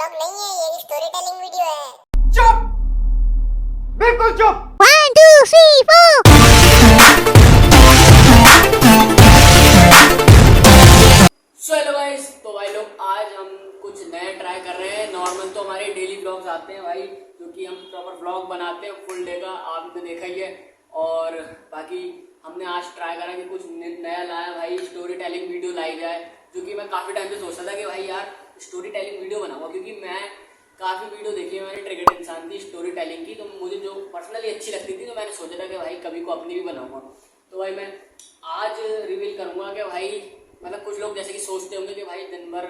Vlog नहीं है, ये स्टोरी टेलिंग वीडियो है। चुप, बिल्कुल चुप। 1 2 3 4 सो हेलो गाइस, तो भाई लोग आज हम कुछ नया ट्राई कर रहे हैं। नॉर्मल तो हमारे डेली व्लॉग्स आते हैं भाई, जो कि हम प्रॉपर व्लॉग बनाते हैं फुल डे का, आपने देखा ही है। और बाकी हमने आज ट्राई करा कि कुछ नया लाया भाई, स्टोरी टेलिंग वीडियो लाई जाए। जो कि मैं काफ़ी टाइम से सोचता था कि भाई यार स्टोरी टेलिंग वीडियो बनाऊंगा, क्योंकि मैं काफ़ी वीडियो देखी है मैंने ट्रिगर्ड इंसान की स्टोरी टेलिंग की, तो मुझे जो पर्सनली अच्छी लगती थी, तो मैंने सोचा था कि भाई कभी को अपनी भी बनाऊंगा। तो भाई मैं आज रिवील करूँगा कि भाई मतलब कुछ लोग जैसे कि सोचते होंगे कि भाई दिन भर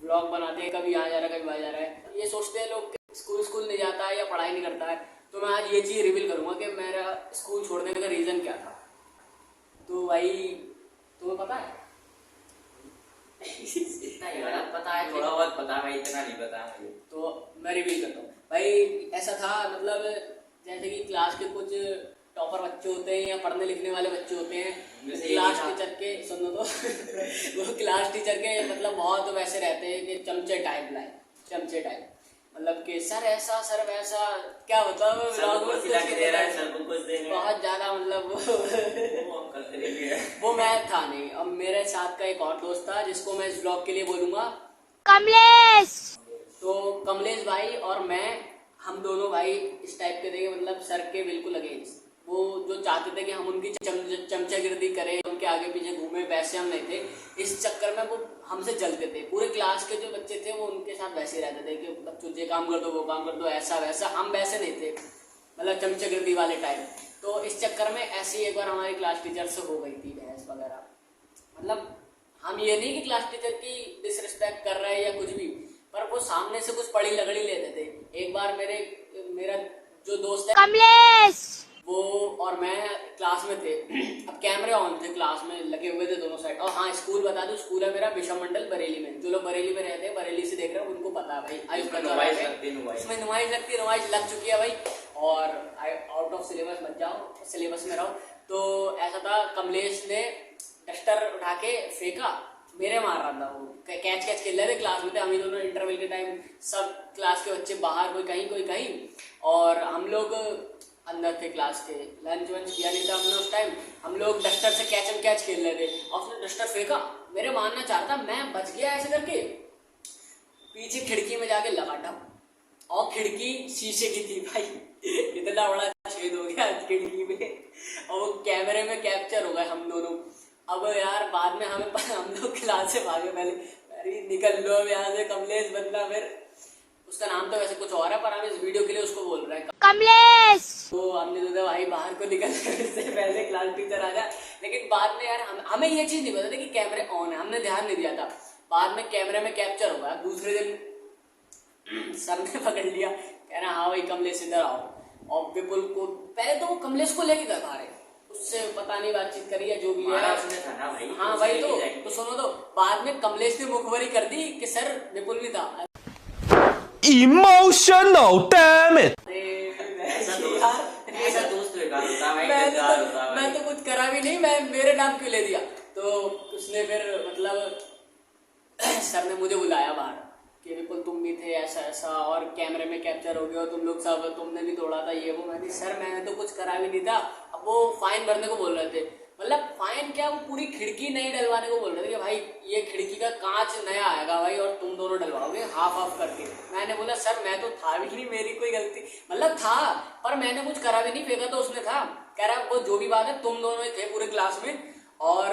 व्लॉग बनाते हैं, कभी यहाँ जा रहा है कभी वहाँ जा रहा है, ये सोचते हैं लोग स्कूल नहीं जाता है या पढ़ाई नहीं करता है। तो मैं आज ये चीज़ रिवील करूँगा कि मेरा स्कूल छोड़ने का रीज़न क्या था। तो भाई तुम्हें पता है? इतना ही पता है, थोड़ा बहुत पता है भाई, इतना नहीं पता है मुझे। तो मैं रिवील करता हूँ भाई। ऐसा था, मतलब जैसे कि क्लास के कुछ टॉपर बच्चे होते हैं या पढ़ने लिखने वाले बच्चे होते हैं, क्लास टीचर के सुनो तो वो क्लास टीचर के मतलब बहुत वैसे रहते हैं कि चमचे टाइप लाए, चमचे टाइप, मतलब कि सर ऐसा सर वैसा, क्या होता है बहुत ज्यादा, मतलब वो मैं था नहीं। अब मेरे साथ का एक और दोस्त था जिसको मैं इस व्लॉग के लिए बोलूंगा कमलेश। तो कमलेश भाई और मैं, हम दोनों भाई इस टाइप के थे, मतलब सर के बिल्कुल अगेंस्ट। वो जो चाहते थे कि हम उनकी चमचागिर्दी करें, उनके आगे पीछे घूमे, वैसे हम नहीं थे। इस चक्कर में वो हमसे जलते थे। पूरे क्लास के जो बच्चे थे वो उनके साथ वैसे रहते थे कि बच्चों ये काम कर दो वो काम कर दो, ऐसा वैसा। हम वैसे नहीं थे, मतलब चमचागिर्दी वाले टाइप। तो इस चक्कर में ऐसी एक बार हमारी क्लास टीचर से हो गई थी बहस वगैरह। मतलब हम ये नहीं कि क्लास टीचर की डिसरिस्पेक्ट कर रहे हैं या कुछ भी, पर वो सामने से कुछ पड़ी लगड़ी लेते थे। एक बार मेरा जो दोस्त है कमलेश, वो और मैं क्लास में थे। अब कैमरे ऑन थे, क्लास में लगे हुए थे दोनों साइड। और हाँ, स्कूल बता दूं, स्कूल है मेरा विषम मंडल बरेली में। जो लोग बरेली में रहते हैं, बरेली से देख रहे हैं, उनको पता है भाई। इसमें नुमाइश लगती है, नुमाइश लग चुकी है भाई। और आउट ऑफ सिलेबस मत जाओ, सिलेबस में रहो। तो ऐसा था, कमलेश ने डस्टर उठा के फेंका, मेरे मार रहा था। वो कैच खेल रहे थे, क्लास में थे हम ही दोनों। इंटरवल के टाइम सब क्लास के बच्चे बाहर, कोई कहीं, और हम लोग अंदर थे क्लास के। लंच वंच किया नहीं था हमने उस टाइम। हम लोग डस्टर से कैच खेल रहे थे और उसने डस्टर फेंका, मेरे मारना चाहता, मैं बच गया ऐसे करके, पीछे खिड़की में जाके लगा था। और खिड़की शीशे की थी भाई, इतना बड़ा छेद हो गया खिड़की में, और वो कैमरे में कैप्चर हो गए हम दोनों। अब यार बाद में हम लोग क्लास से भागे, पहले अरे निकल लो अब यहाँ से कमलेश बंदा। फिर उसका नाम तो वैसे कुछ और है, पर हम इस वीडियो के लिए उसको बोल रहे हैं कमलेश। तो हमने सोचा भाई बाहर को निकल से पहले क्लास टीचर आ जाए। लेकिन बाद में यार हमें ये चीज नहीं पता था कि कैमरे ऑन है, हमने ध्यान नहीं दिया था। बाद में कैमरे में कैप्चर होगा। दूसरे दिन सर ने पकड़ लिया, कह रहा हाँ भाई कमलेश इधर आओ। और विपुल को पहले तो वो कमलेश को लेके गए बाहर, उससे पता नहीं बातचीत करी है जो भी है। हाँ भाई, तो सुनो, तो बाद में कमलेश ने मुखबरी कर दी कि सर विपुल भी था। Emotional, damn it! ऐसा दोस्त बेकार होता है भाई, बेकार होता है। मैं तो कुछ करा भी नहीं, मैं मेरे नाम क्यों ले दिया। तो उसने फिर मतलब सर ने मुझे बुलाया बाहर कि विपुल तुम भी थे ऐसा ऐसा, और कैमरे में कैप्चर हो गया तुम लोग सब, तुमने भी तोड़ा था ये वो। मैंने सर मैंने तो कुछ करा भी नहीं था। अब वो फाइन भरने को बोल रहे थे, मतलब फाइन क्या, वो पूरी खिड़की नई डलवाने को बोल रहे थे कि भाई ये खिड़की का कांच नया आएगा भाई, और तुम दोनों डलवाओगे हाफ करके। मैंने बोला सर मैं तो था भी नहीं, मेरी कोई गलती, मतलब था पर मैंने कुछ करा भी नहीं, फेंका तो उसने था। कह रहा वो जो भी बात है, तुम दोनों ही थे पूरे क्लास में, और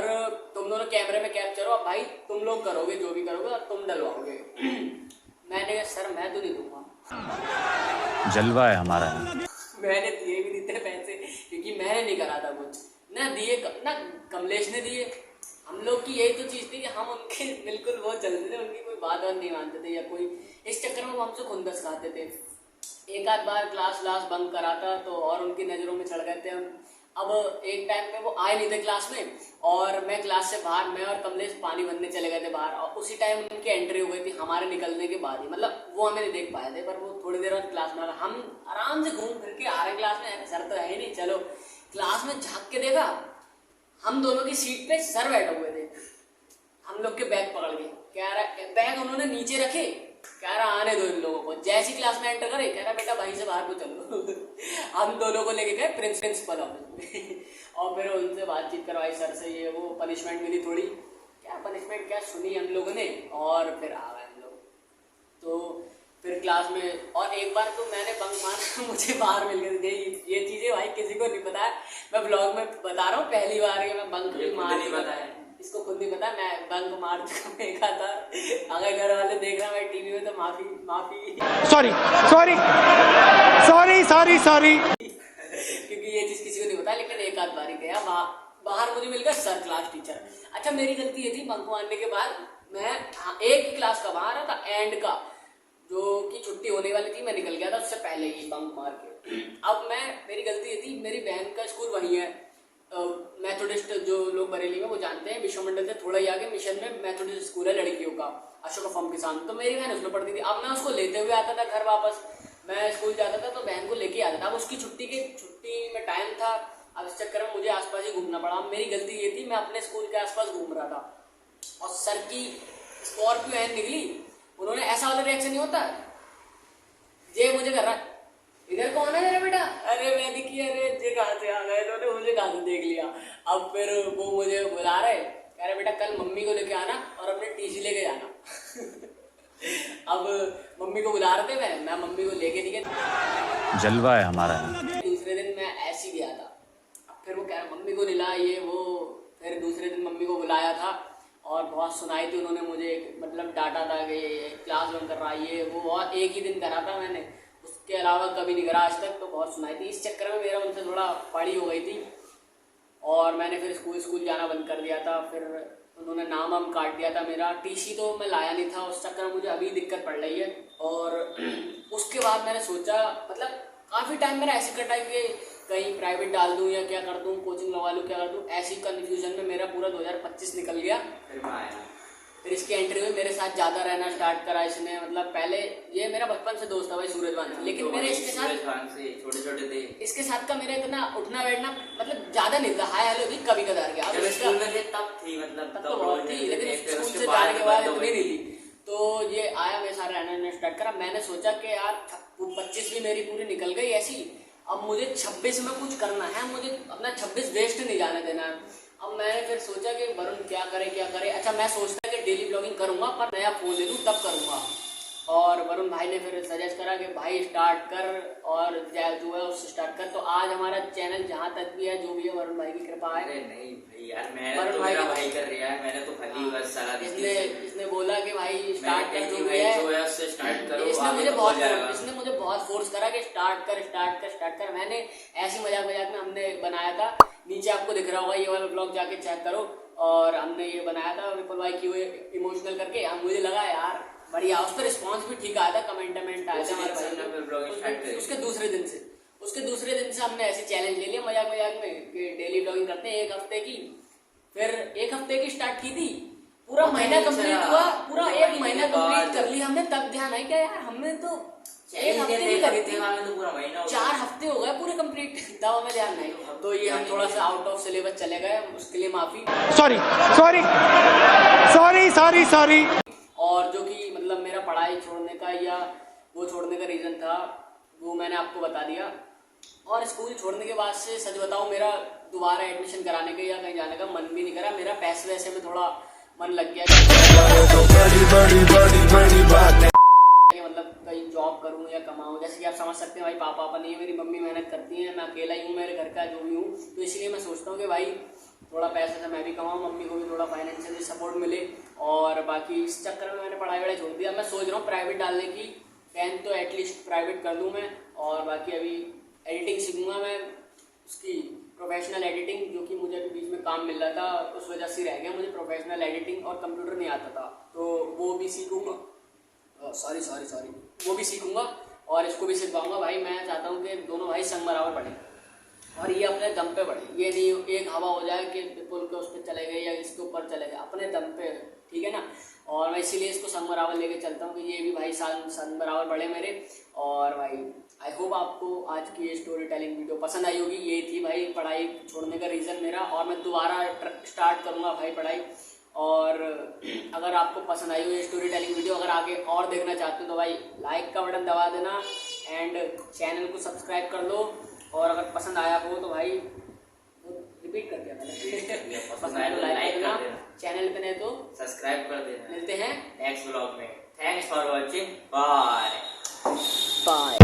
तुम दोनों कैमरे में कैप्चर हो, भाई तुम लोग करोगे जो भी करोगे, और तुम डलवाओगे। मैंने कहा सर मैं तो नहीं दूंगा, जलवा है हमारा। मैंने दिए भी नहीं थे पैसे, क्योंकि मैंने नहीं करा था कुछ, ना दिए ना कमलेश ने दिए। हम लोग की यही तो चीज़ थी कि हम उनके बिल्कुल वो चलते थे, उनकी कोई बात और नहीं मानते थे या कोई, इस चक्कर में वो हमसे खुंदस खाते थे। एक आध बार क्लास बंक कराता तो और उनकी नज़रों में चढ़ गए थे हम। अब एक टाइम पे वो आए नहीं थे क्लास में, और मैं क्लास से बाहर, मैं और कमलेश पानी भरने चले गए थे बाहर, और उसी टाइम उनकी एंट्री हो गई थी हमारे निकलने के बाद ही। मतलब वो हमें नहीं देख पाए थे, पर वो थोड़ी देर बाद क्लास में आ गए। हम आराम से घूम फिर के आ रहे क्लास में, सर तो है ही नहीं, चलो क्लास में झाँक के देखा, हम दोनों की सीट पे सर बैठे हुए थे। हम लोग के बैग पकड़ के, कह रहा बैग उन्होंने नीचे रखे, कह रहा आने दो इन लोगों जैसे ही क्लास में एंटर करे कह रहा बेटा भाई से बाहर को चलो। हम दोनों को लेके गए प्रिंसिपल ऑफिस में और फिर उनसे बातचीत करवाई सर से, ये वो पनिशमेंट मिली थोड़ी, क्या पनिशमेंट क्या सुनी हम लोगों ने और फिर आ गए हम लोग। तो फिर क्लास में और एक बार तो मैंने बंक मार मुझे बाहर मिल गई। ये चीजें भाई किसी को नहीं पता है, मैं ब्लॉग में बता रहा हूँ पहली बार कि मैं बंक मार नहीं पता है, इसको खुद नहीं पता मैं बंक मार देखा था। अगर घर वाले देख रहे हैं भाई टीवी में तो माफी sorry sorry sorry sorry sorry क्योंकि ये चीज किसी को नहीं पता। लेकिन एक आध बार ही गया बाहर मुझे मिल गया सर क्लास टीचर। अच्छा मेरी गलती ये थी बंक मारने के बाद मैं एक ही क्लास का बाहर रहा था, एंड का जो कि छुट्टी होने वाली थी मैं निकल गया था उससे पहले ही बंक मार के। अब मेरी गलती ये थी, मेरी बहन का स्कूल वहीं है मेथोडिस्ट, जो लोग बरेली में वो जानते हैं, विश्व मंडल से थोड़ा ही आगे मिशन में मेथोडिस्ट स्कूल है लड़कियों का, अशोक फॉर्म के सामने। तो मेरी बहन उसमें पढ़ती थी। अब मैं उसको लेते हुए आता था घर वापस, मैं स्कूल जाता था तो बहन को लेके आता था। अब उसकी छुट्टी में टाइम था, अब इस चक्कर में मुझे आसपास ही घूमना पड़ा। अब मेरी गलती ये थी मैं अपने स्कूल के आसपास घूम रहा था और सर की स्कॉर्पियो वैन निकली, उन्होंने ऐसा वाला रिएक्शन नहीं होता जे मुझे कर रहा है इधर कौन है मेरा बेटा, अरे मैं दिखी, अरे जे कहाँ से आ गए, इन्होंने मुझे कहाँ से देख लिया। अब फिर वो मुझे बुला रहे, कह रहे बेटा कल मम्मी को लेके आना और अपने टीसी लेके जाना। अब मम्मी को बुला रहे थे, मैं मम्मी को लेके नहीं गया, जलवा है हमारा। दूसरे दिन मैं ऐसे ही गया था। अब फिर वो कह रहा मम्मी को नहीं ला ये वो, फिर दूसरे दिन मम्मी को बुलाया था और बहुत सुनाई थी उन्होंने मुझे, मतलब डांटा था कि क्लास बंक कर रहा है ये वो, और एक ही दिन करा था मैंने, उसके अलावा कभी नहीं करा आज तक। तो बहुत सुनाई थी, इस चक्कर में मेरा उनसे थोड़ा पड़ी हो गई थी और मैंने फिर स्कूल जाना बंद कर दिया था। फिर उन्होंने नाम वाम काट दिया था मेरा, टीसी तो मैं लाया नहीं था, उस चक्कर में मुझे अभी दिक्कत पड़ रही है। और उसके बाद मैंने सोचा, मतलब काफ़ी टाइम मेरा ऐसे कटा कि कहीं प्राइवेट डाल दूं या क्या कर दूं, कोचिंग लगवा लूं क्या कर दूं, ऐसी कन्फ्यूजन में मेरा पूरा 2025 निकल गया। फिर इसके एंट्री में मेरे साथ ज़्यादा रहना स्टार्ट करा इसने, मतलब पहले ये मेरा बचपन से दोस्त था भाई सूरजवान, लेकिन मेरे इसके साथ छोटे थे, इसके साथ का मेरा इतना उठना बैठना मतलब ज़्यादा नहीं था, हाय हेलो भी कभी कदार गया। तब थी, मतलब तब तो बहुत थी, लेकिन स्कूल से जाने के बाद इतनी नहीं थी। तो ये आया मेरे साथ रहना स्टार्ट करा। मैंने सोचा कि यार 25 भी मेरी पूरी निकल गई ऐसी, अब मुझे 26 में कुछ करना है, मुझे अपना 26 वेस्ट नहीं जाने देना है। अब मैंने फिर सोचा कि वरुण क्या करे। अच्छा मैं सोचता कि डेली ब्लॉगिंग करूंगा पर नया फोन ले लूँ तब करूंगा, और वरुण भाई ने फिर सजेस्ट करा कि भाई स्टार्ट कर और जो है उससे स्टार्ट कर। तो आज हमारा चैनल जहाँ तक भी है जो भी है वरुण भाई की कृपा है। नहीं भाई यार भाई कर रहा है, मैंने तो खाली बस सारा इसने बोला कि भाई स्टार्ट कर, जो भी है उससे स्टार्ट करो। इसने मुझे बहुत फोर्स करा कि स्टार्ट कर। मैंने ऐसी मजाक में हमने बनाया था, नीचे आपको दिख रहा होगा ये वाला ब्लॉग जाके चेक करो, और हमने ये बनाया था विपुल भाई की इमोशनल करके। मुझे लगा यार बढ़िया, उस पर रिस्पॉन्स भी ठीक आया था, कमेंट आया था हमारे भाई। उसके दूसरे दिन से हमने ऐसे चैलेंज ले लिया मजाक में कि डेली ब्लॉगिंग करते हैं 1 हफ्ते की। फिर 1 हफ्ते की स्टार्ट की थी, पूरा महीना कंप्लीट हुआ, पूरा 1 महीना कंप्लीट कर लिया हमने, तब ध्यान आई क्या यार हमने तो 1 हफ्ते नहीं करी थी, 4 हफ्ते हो गए पूरे कंप्लीट, तब हमें ध्यान नहीं। तो ये हम थोड़ा सा आउट ऑफ सिलेबस चले गए, उसके लिए माफी, sorry sorry sorry sorry sorry. और जो कि मतलब मेरा पढ़ाई छोड़ने का या वो छोड़ने का रीज़न था वो मैंने आपको बता दिया। और स्कूल छोड़ने के बाद से सच बताऊं मेरा दोबारा एडमिशन कराने का या कहीं जाने का मन भी नहीं करा, मेरा पैसे वैसे में थोड़ा मन लग गया मतलब कहीं जॉब करूं या कमाऊं। जैसे कि आप समझ सकते हैं भाई पापा नहीं है, मेरी मम्मी मेहनत करती है, मैं अकेला ही हूँ मेरे घर का जो भी हूँ, तो इसलिए मैं सोचता हूँ कि भाई थोड़ा पैसे से मैं भी कमाऊँ, मम्मी को भी थोड़ा फाइनेंशियली सपोर्ट मिले। और बाकी इस चक्कर में मैंने पढ़ाई छोड़ दिया। मैं सोच रहा हूँ प्राइवेट डालने की, 10th तो एटलीस्ट प्राइवेट कर दूँ मैं, और बाकी अभी एडिटिंग सीखूंगा मैं, उसकी प्रोफेशनल एडिटिंग, जो कि मुझे अभी बीच में काम मिल रहा था उस वजह से रह गया, मुझे प्रोफेशनल एडिटिंग और कंप्यूटर नहीं आता था, तो वो भी सीखूंगा। सॉरी वो भी सीखूंगा और इसको भी सिखवाऊंगा। भाई मैं चाहता हूँ कि दोनों भाई संग बराबर पढ़ें और ये अपने दम पे बढ़े, ये नहीं एक हवा हो जाए कि विपुल के उस पर चले गए या इसके ऊपर चले गए, अपने दम पे, ठीक है ना। और मैं इसीलिए इसको संग बराबर लेके चलता हूँ कि ये भी भाई संग बराबर बढ़े मेरे। और भाई आई होप आपको आज की ये स्टोरी टेलिंग वीडियो पसंद आई होगी। ये थी भाई पढ़ाई छोड़ने का रीज़न मेरा, और मैं दोबारा स्टार्ट करूँगा भाई पढ़ाई, और अगर आपको पसंद आई हो ये स्टोरी टेलिंग वीडियो, अगर आगे और देखना चाहते हो तो भाई लाइक का बटन दबा देना एंड चैनल को सब्सक्राइब कर लो। और अगर पसंद आया हो तो भाई रिपीट कर दिया मैंने पसंद आया तो लाइक कर देना, चैनल पे नहीं तो सब्सक्राइब कर देना। मिलते हैं नेक्स्ट व्लॉग में। Thanks for watching. Bye bye.